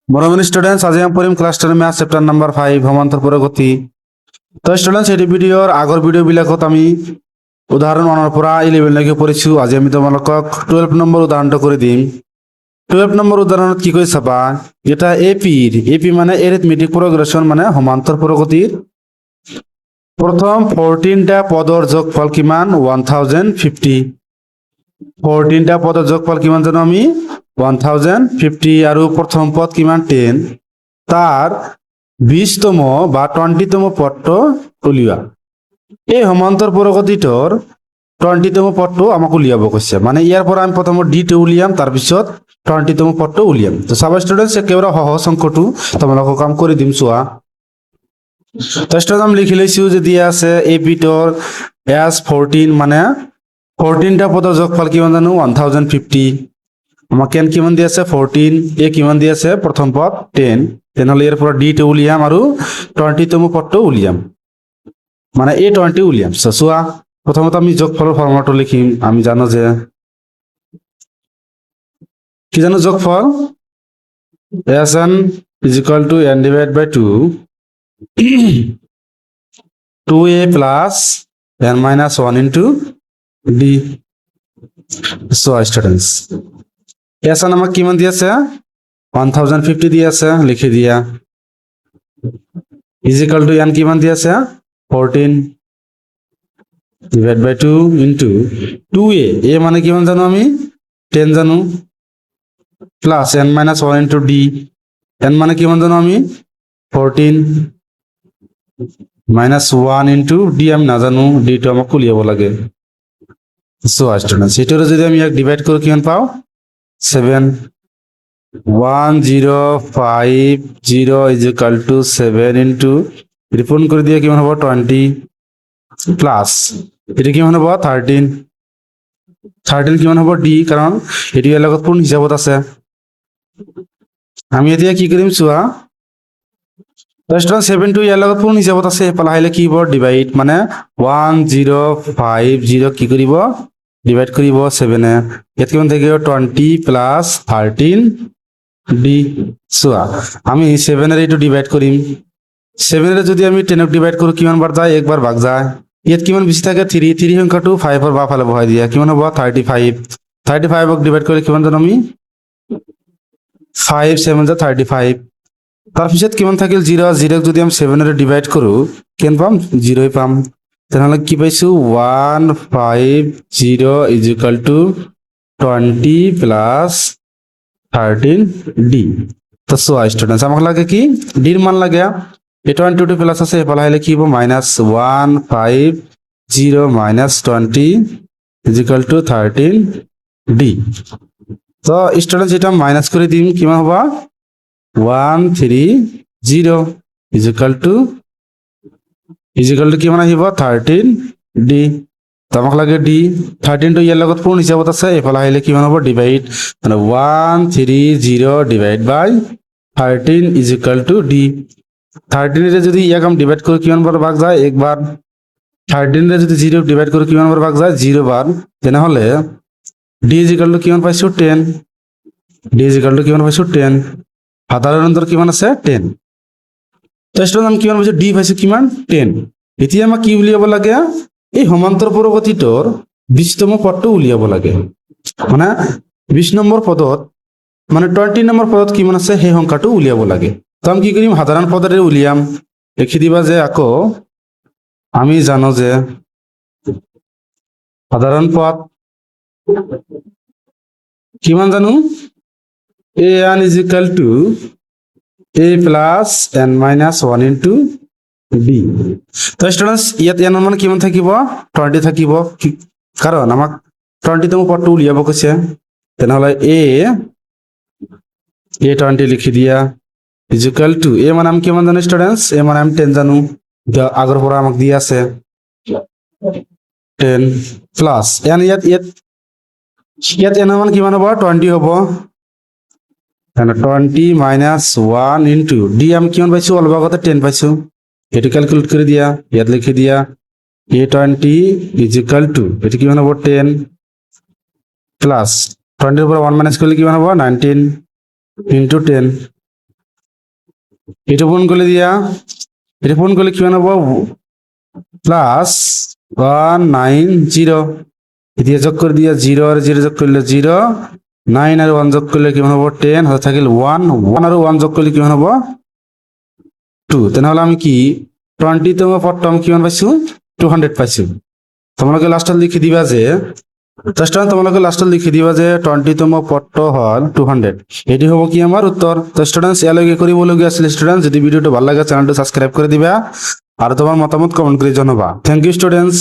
মৰমৰ ষ্টুডেন্টস আজি আমি পঢ়িম ক্লাছ 10 ম্যাথ চেপ্টাৰ নম্বৰ 5 সমান্তৰ প্ৰগতি। তো ষ্টুডেন্টস এই ভিডিওৰ আগৰ ভিডিওবিলাকত আমি উদাহৰণ 1 পৰা 11 লৈকে পঢ়িছো। আজি আমি তোমালোকক 12 নম্বৰ উদাহৰণটো কৰি দিম। 12 নম্বৰ উদাহৰণত কি কৈছে চাবা, এটা এপি মানে এৰিথমেটিক প্ৰগ্ৰেছন মানে সমান্তৰ প্ৰগতিৰ প্ৰথম 14টা পদৰ যোগফল কিমান 1050। 14টা পদৰ যোগফল কিমান জানো আমি 1050 আৰু প্ৰথম পদ কিমান 10, তাৰ 20তম বা 20তম পদটো উলিওৱা। এই সমান্তৰ প্ৰগতিটোৰ 20তম পদটো আমাক উলিয়াব কৈছে, মানে ইয়াৰ পৰা আমি প্ৰথম ডিটো উলিয়াম, তাৰপিছত 20তম পদটো উলিয়াম। তো চাবা ষ্টুডেন্টস একেবাৰে সহজ অংকটো তোমালোকক কাম কৰি দিম চোৱা। তো ষ্টুডেন্টস আমি লিখি লৈছো যে দিয়া আছে এপিটোৰ S14 মানে 14টা পদৰ যোগফল কিমান জানো 1050। আমাক কেন কিমান দি আছে 14, এ কিমান দি আছে প্ৰথম পদ 10, তেনেহলে ইয়াৰ পৰা ডি টো উলিয়াম আৰু 20তম পদটো উলিয়াম, মানে এ 20 উলিয়াম। চোৱা প্ৰথমতে আমি যোগফলৰ ফৰ্মুলাটো লিখিম। আমি জানো যে কি জানো যোগফল Sn = n / 2 2a plus n minus 1 into d। So students Sn আমাক কিমান দি আছে 1050 দি আছে, লিখি দিয়া = n কিমান দি আছে 14 / 2 into 2a, a মানে কিমান জানো আমি 10 জানো, plus n minus 1 into d, n মানে কিমান জানো আমি 14 minus 1 into d আমি নাজানো, d টো আমাক উলিয়াব লাগে। সো স্টুডেন্টস এটারে যদি আমি এক ডিভাইড করি কিমান পাও 7, 1050 = 7 into রিপন করে দিয়ে কিমান হবে 20 প্লাস এটা কিমান হবে 13 কিমান হবে d, কারণ এটি এর লগত পূর্ণ হিসাবত আছে। আমি এতিয়া কি কৰিম চোৱা, স্টুডেন্ট 7 টো ইয়াৰ লগত পূৰ্ণ হিচাপত আছে, এফালে আহিলে কি হ'ব ডিভাইড, মানে 1050 কি কৰিব ডিভাইড কৰিব 7 এ, ইয়াত কিমান থাকিব 20 প্লাস 13 ডি। চোৱা আমি 7 এৰ এইটো ডিভাইড কৰিম, 7 এৰ যদি আমি 10 ডিভাইড কৰো কিমান বাৰ যায়, একবাৰ ভাগ যায়। ইয়াত কিমান বেছি থাকে 3 সংখ্যাটো 5 এৰ বাফালে বহাই দিয়া কিমান হ'ব 35 ক ডিভাইড কৰি কিমান জানো আমি 5 7 35। তাৰপিছত কিমান থাকিল 0 ক যদি আমি 7 এৰে ডিভাইড কৰো কিমান পাম 0 পাম। তেনেহলে কি পাইছো 150 = 20 প্লাস 13 ডি। তো সো স্টুডেন্টস আমাক লাগে কি ডির মান লাগে, এ 22 প্লাস আছে, এফালে আহিলে কি হ'ব -150 - 20 = 13 ডি। তো স্টুডেন্টস এটা মাইনাস করে দিম, কিমান হ'ব 130 = কিমান আহিব 13 ডি। তো আমাক লাগে ডি, 13 টো ইয়াৰ লগত পূৰ্ণ হিচাপত আছে, এফালে আহিলে কিমান হ'ব ডিভাইড, মানে 130 / 13 = ডি। 13 এর যদি ইয়াক আমি ডিভাইড করি কিমান বার ভাগ যায় একবার, 13 এর যদি 0 ডিভাইড করি কিমান বার ভাগ যায় 0 বার, তেনেহলে ডি = কিমান পাইছো 10, ডি = কিমান পাইছো 10, সাধারণ অন্তর কিমান আছে 10। তো স্টুডেন্ট আমি কিমান পাইছো ডি পাইছো কিমান 10। এতিয়া আমাক কি উলিয়াব লাগে এই সমান্তর প্ৰগতিটোৰ 20তম পদটো উলিয়াব লাগে, মানে 20 নম্বৰ পদত মানে 20 নম্বৰ পদত কিমান আছে সেই সংখ্যাটো উলিয়াব লাগে। তো আমি কি কৰিম সাধাৰণ পদৰে উলিয়াম, লিখি দিবা যে আকৌ আমি জানো যে সাধারণ পদ কিমান জানো an = a plus n minus 1 into d। তো স্টুডেন্টস ইয়াত n মানে কিমান থাকিব 20 থাকিব, কারণ আমাক 20তম পদটো উলিয়াব কৈছে। তেনেহলে a 20 লিখি দিয়া = a মানে আমি কিমান জানো স্টুডেন্টস, a মানে আমি 10 জানো, আগৰ পৰা আমাক দি আছে 10 প্লাস n, ইয়াত n মানে কিমান হ'ব 20 হ'ব, 20 - 1 into d আমি কিমান পাইছো অলপ আগতে 10 পাইছো, এটো ক্যালকুলেট করে দিয়া ইয়াত লিখি দিয়া a20 = এটো কিমান হ'ব 10 প্লাস 20 এর উপর 1 মাইনাস করলে কিমান হ'ব 19 into 10 এটা পূরণ করলে কিমান হ'ব +190 এতিয়া যোগ করে দিয়া 0 আর 0 যোগ করলে 0 9 আর 1 যোগ করলে কিমান হ'ব 10 হাতে থাকিল 1 1 আর 1 যোগ করলে কিমান হ'ব 2 তেনেহলে আমি কি 20 তম পদটো আমি কিমান পাইছো 200 পাইছো তোমালোকে লাস্টত লিখি দিবা যে তোমালোকে লাস্টত লিখি দিবা যে 20 তম পদটো হল 200 এটি হ'ব কি আমাৰ উত্তৰ তো স্টুডেন্টস ইয়ালৈকে কৰিবলগীয়া আছিল স্টুডেন্টস যদি ভিডিওটো ভাল লাগে চ্যানেলটো সাবস্ক্ৰাইব কৰি দিবা আৰু তোমাৰ মতামত কমেন্ট কৰি জনাবা থ্যাংক ইউ স্টুডেন্টস